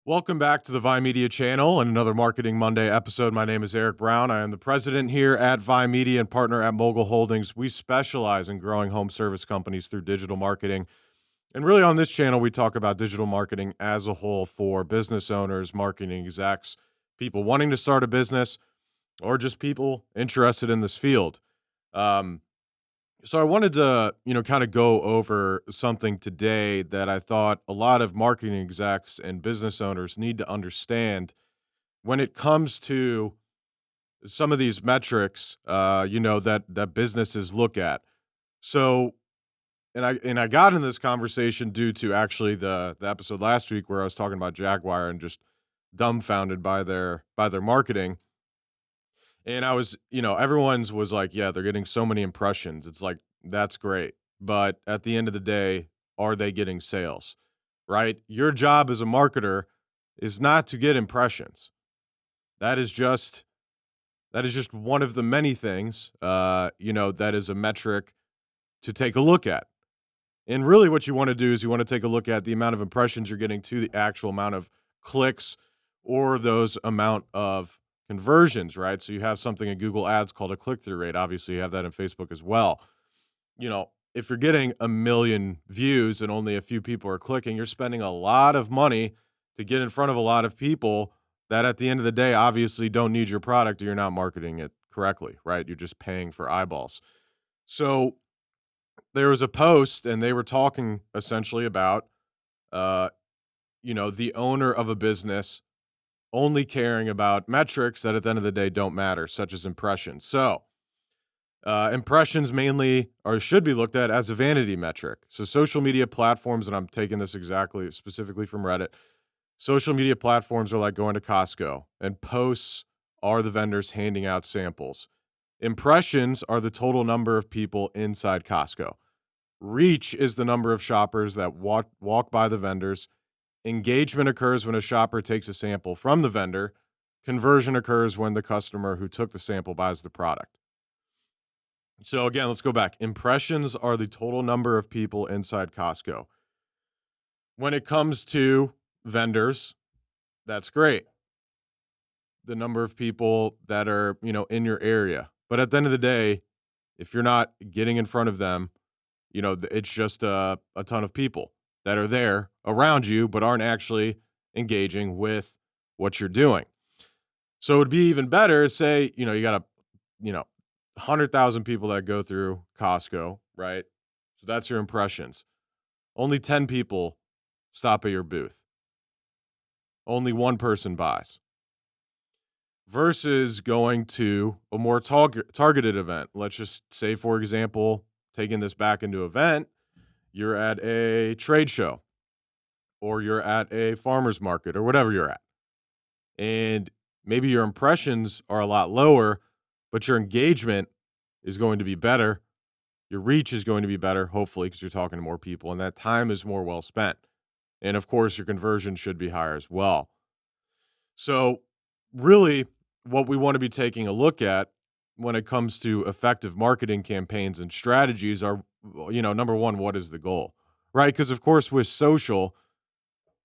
Welcome back to the Vi Media channel and another Marketing Monday episode. My name is Eric Brown. I am the president here at Vi Media and partner at Mogul Holdings. We specialize in growing home service companies through digital marketing. And really, on this channel, we talk about digital marketing as a whole for business owners, marketing execs, people wanting to start a business, or just people interested in this field. Um, so I wanted to, kind of go over something today that I thought a lot of marketing execs and business owners need to understand when it comes to some of these metrics, that businesses look at. So, and I got in this conversation due to actually the episode last week where I was talking about Jaguar and just dumbfounded by their marketing. And I was, everyone's was like, yeah, they're getting so many impressions. It's like, that's great. But at the end of the day, are they getting sales? Right? Your job as a marketer is not to get impressions. That is just that is just one of the many things, that is a metric to take a look at. And really what you want to do is you want to take a look at the amount of impressions you're getting to the actual amount of clicks or those amount of conversions, right? So you have something in Google Ads called a click-through rate. Obviously, you have that in Facebook as well. If you're getting a million views and only a few people are clicking, you're spending a lot of money to get in front of a lot of people that at the end of the day obviously don't need your product or you're not marketing it correctly, right? You're just paying for eyeballs. So there was a post and they were talking essentially about uh the owner of a business only caring about metrics that at the end of the day don't matter, such as impressions. So impressions mainly or should be looked at as a vanity metric. So social media platforms, and I'm taking this exactly specifically from Reddit. Social media platforms are like going to Costco, and posts are the vendors handing out samples. Impressions are the total number of people inside Costco. Reach is the number of shoppers that walk by the vendors. Engagement occurs when a shopper takes a sample from the vendor. Conversion occurs when the customer who took the sample buys the product. So again, let's go back. Impressions are the total number of people inside Costco. When it comes to vendors, that's great. The number of people that are, in your area. But at the end of the day, if you're not getting in front of them, it's just a ton of people that are there around you, but aren't actually engaging with what you're doing. So it would be even better, say, you got you know, 100,000 people that go through Costco, right? So that's your impressions. Only 10 people stop at your booth. Only one person buys. Versus going to a more targeted event. Let's just say, for example, taking this back into event, you're at a trade show or you're at a farmer's market or whatever you're at. And maybe your impressions are a lot lower, but your engagement is going to be better. Your reach is going to be better, hopefully, because you're talking to more people, and that time is more well spent. And of course, your conversion should be higher as well. So, really, what we want to be taking a look at when it comes to effective marketing campaigns and strategies are, number one, what is the goal, right? Because, of course, with social,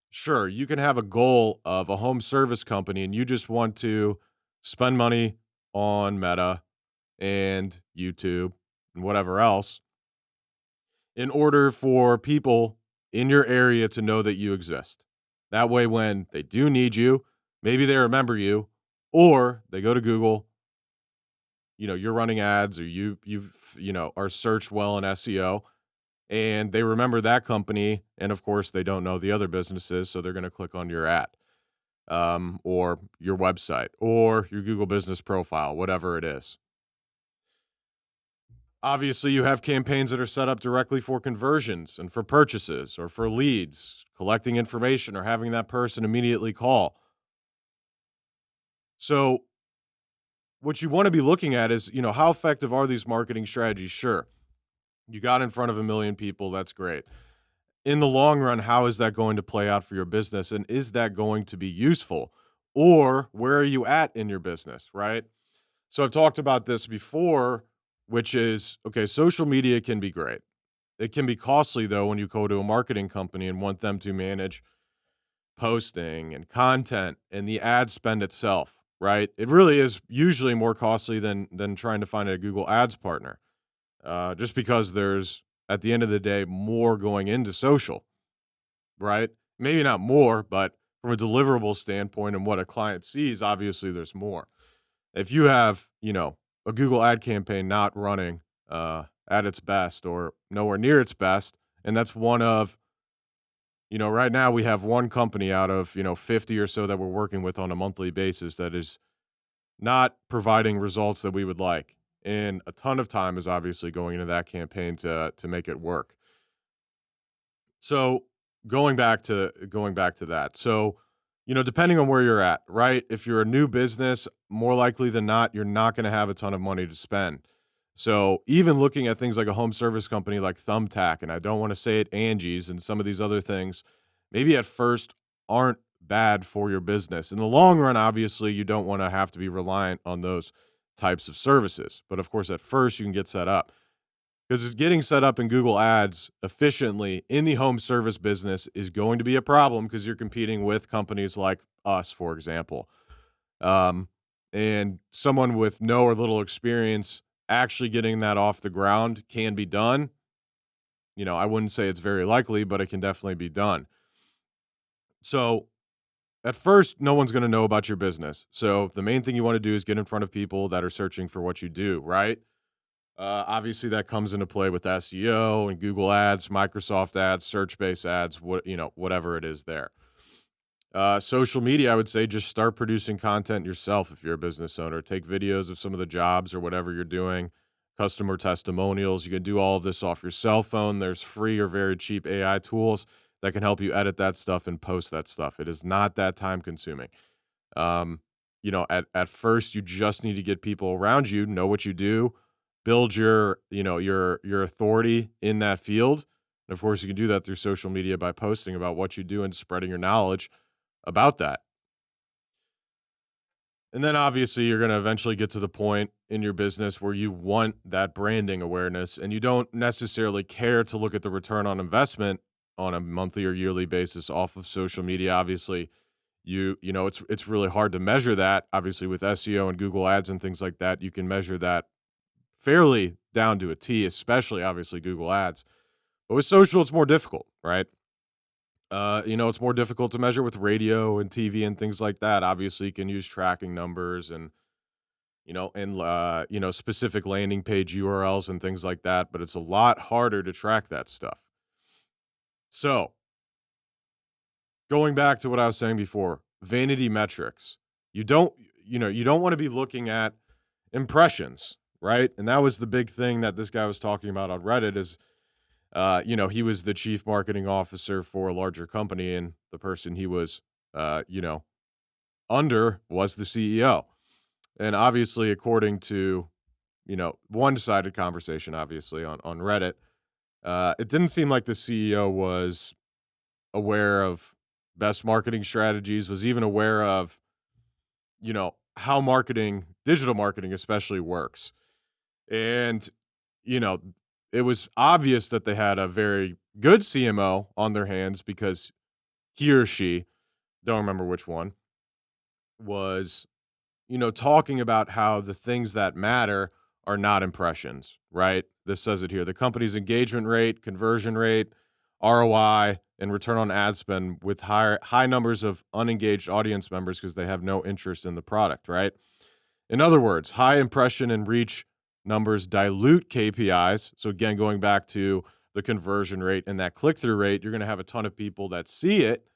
sure, you can have a goal of a home service company and you just want to spend money on Meta and YouTube and whatever else in order for people in your area to know that you exist. That way, when they do need you, maybe they remember you, or they go to Google, you're running ads or are searched well in SEO and they remember that company. And of course, they don't know the other businesses. So they're going to click on your ad or your website or your Google business profile, whatever it is. Obviously, you have campaigns that are set up directly for conversions and for purchases or for leads, collecting information or having that person immediately call. So, what you want to be looking at is, how effective are these marketing strategies? Sure, you got in front of a million people. That's great. In the long run, how is that going to play out for your business? And is that going to be useful? Or where are you at in your business, right? So I've talked about this before, which is okay, social media can be great. It can be costly though when you go to a marketing company and want them to manage posting and content and the ad spend itself, right? It really is usually more costly than trying to find a Google Ads partner, just because there's at the end of the day more going into social, right? Maybe not more, but from a deliverable standpoint and what a client sees, obviously there's more. If you have, a Google ad campaign not running at its best or nowhere near its best, and that's one of, right now we have one company out of, 50 or so that we're working with on a monthly basis that is not providing results that we would like. And a ton of time is obviously going into that campaign to make it work. So going back to that. So, depending on where you're at, right? If you're a new business, more likely than not, you're not going to have a ton of money to spend. So even looking at things like a home service company like Thumbtack, and I don't want to say it Angie's and some of these other things, maybe at first aren't bad for your business. In the long run, obviously, you don't want to have to be reliant on those types of services. But of course, at first, you can get set up. Because getting set up in Google Ads efficiently in the home service business is going to be a problem because you're competing with companies like us, for example. Um, and someone with no or little experience actually getting that off the ground can be done. I wouldn't say it's very likely, but it can definitely be done. So at first, no one's going to know about your business. So the main thing you want to do is get in front of people that are searching for what you do, right? Obviously, that comes into play with SEO and Google Ads, Microsoft Ads, search-based ads, whatever it is there. Social media, I would say, just start producing content yourself if you're a business owner. Take videos of some of the jobs or whatever you're doing, customer testimonials. You can do all of this off your cell phone. There's free or very cheap AI tools that can help you edit that stuff and post that stuff. It is not that time consuming. Um, at first you just need to get people around you, know what you do, build your authority in that field. And of course, you can do that through social media by posting about what you do and spreading your knowledge about that. And then obviously you're going to eventually get to the point in your business where you want that branding awareness and you don't necessarily care to look at the return on investment on a monthly or yearly basis off of social media. Obviously, it's really hard to measure that. Obviously, with SEO and Google Ads and things like that, you can measure that fairly down to a T, especially obviously Google Ads. But with social, it's more difficult, right? It's more difficult to measure with radio and TV and things like that. Obviously, you can use tracking numbers and specific landing page URLs and things like that, but it's a lot harder to track that stuff. So, going back to what I was saying before, vanity metrics. You don't you don't want to be looking at impressions, right? And that was the big thing that this guy was talking about on Reddit is he was the chief marketing officer for a larger company and the person he was under was the CEO. And obviously according to, one-sided conversation obviously on Reddit, it didn't seem like the CEO was aware of best marketing strategies, was even aware of, how digital marketing especially works. And, you know, it was obvious that they had a very good CMO on their hands because he or she, don't remember which one, was, talking about how the things that matter are not impressions, right? This says it here. The company's engagement rate, conversion rate, ROI, and return on ad spend with high numbers of unengaged audience members because they have no interest in the product, right? In other words, high impression and reach numbers dilute KPIs. So again, going back to the conversion rate and that click-through rate, you're going to have a ton of people that see it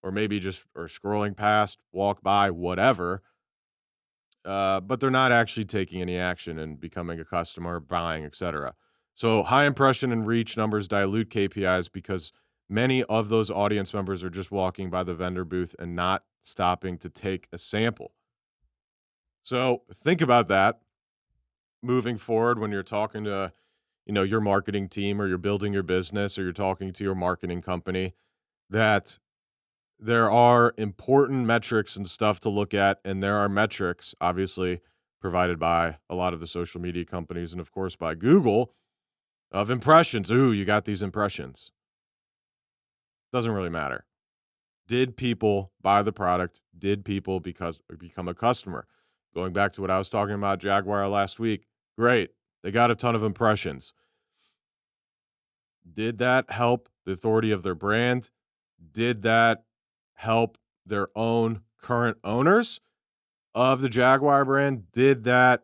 or maybe just are scrolling past, walk by, whatever, but they're not actually taking any action and becoming a customer, buying, etc. So high impression and reach numbers dilute KPIs because many of those audience members are just walking by the vendor booth and not stopping to take a sample. So think about that moving forward when you're talking to, your marketing team or you're building your business or you're talking to your marketing company that there are important metrics and stuff to look at, and there are metrics obviously provided by a lot of the social media companies and of course by Google of impressions. Ooh, you got these impressions. Doesn't really matter. Did people buy the product? Did people become a customer? Going back to what I was talking about Jaguar last week, great. They got a ton of impressions. Did that help the authority of their brand? Did that help their own current owners of the Jaguar brand? Did that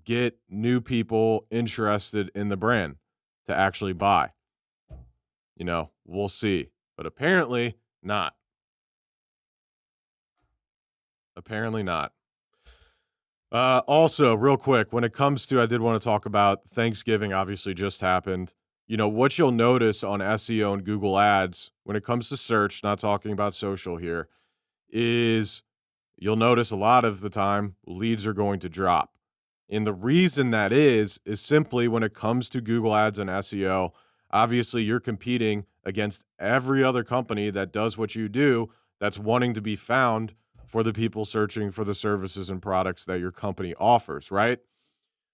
get new people interested in the brand to actually buy? We'll see. But apparently not. Apparently not. Also, real quick, when it comes to, I did want to talk about Thanksgiving, obviously just happened. What you'll notice on SEO and Google Ads when it comes to search, not talking about social here, is you'll notice a lot of the time leads are going to drop. And the reason that is simply when it comes to Google Ads and SEO, obviously you're competing against every other company that does what you do that's wanting to be found for the people searching for the services and products that your company offers, right?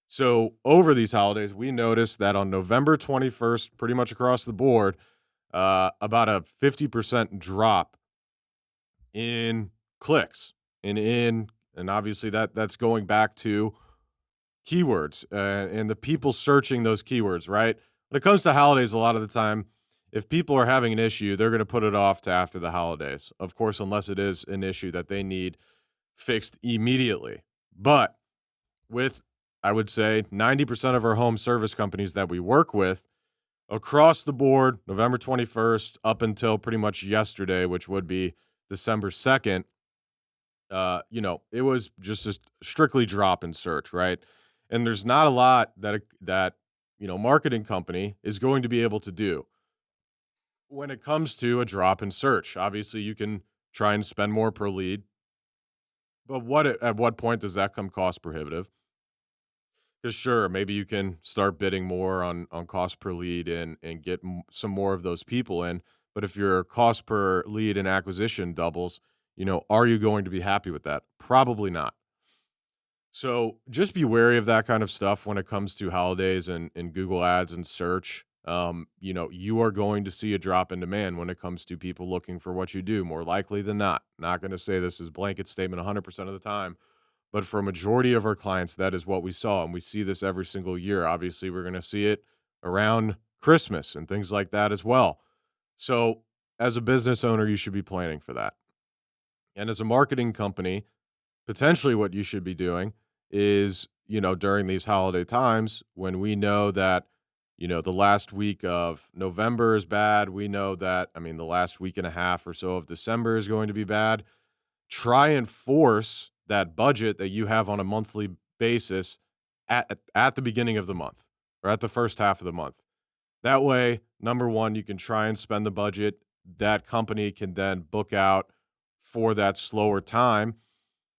So over these holidays, we noticed that on November 21st, pretty much across the board, about a 50% drop in clicks and obviously that's going back to keywords and the people searching those keywords, right? When it comes to holidays, a lot of the time, if people are having an issue, they're going to put it off to after the holidays. Of course, unless it is an issue that they need fixed immediately. But with, I would say, 90% of our home service companies that we work with across the board, November 21st up until pretty much yesterday, which would be December 2nd, it was just a strictly drop in search, right? And there's not a lot that marketing company is going to be able to do when it comes to a drop in search. Obviously, you can try and spend more per lead, but at what point does that come cost prohibitive? Because sure, maybe you can start bidding more on cost per lead and get some more of those people in. But if your cost per lead and acquisition doubles, are you going to be happy with that? Probably not. So just be wary of that kind of stuff when it comes to holidays and Google Ads and search. You are going to see a drop in demand when it comes to people looking for what you do, more likely than not. Not going to say this is a blanket statement 100% of the time, but for a majority of our clients, that is what we saw. And we see this every single year. Obviously, we're going to see it around Christmas and things like that as well. So as a business owner, you should be planning for that. And as a marketing company, potentially what you should be doing is, during these holiday times when we know that, the last week of November is bad. We know that, the last week and a half or so of December is going to be bad. Try and force that budget that you have on a monthly basis at the beginning of the month or at the first half of the month. That way, number one, you can try and spend the budget. That company can then book out for that slower time,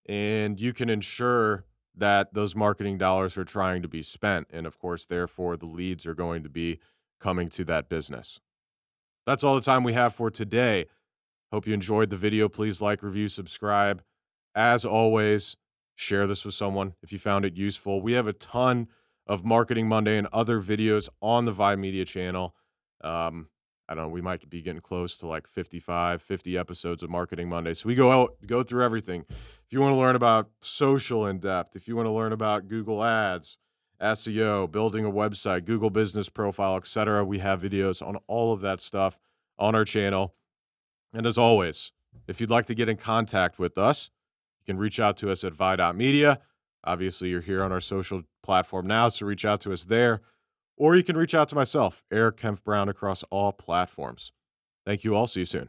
and you can ensure that those marketing dollars are trying to be spent. And of course, therefore, the leads are going to be coming to that business. That's all the time we have for today. Hope you enjoyed the video. Please like, review, subscribe. As always, share this with someone if you found it useful. We have a ton of Marketing Monday and other videos on the Vibe Media channel. I don't know, we might be getting close to like 50 episodes of Marketing Monday. So we go through everything. If you want to learn about social in depth, if you want to learn about Google Ads, SEO, building a website, Google Business Profile, etc., we have videos on all of that stuff on our channel. And as always, if you'd like to get in contact with us, you can reach out to us at vi.media. Obviously, you're here on our social platform now, so reach out to us there. Or you can reach out to myself, Eric Kempf Brown, across all platforms. Thank you all. See you soon.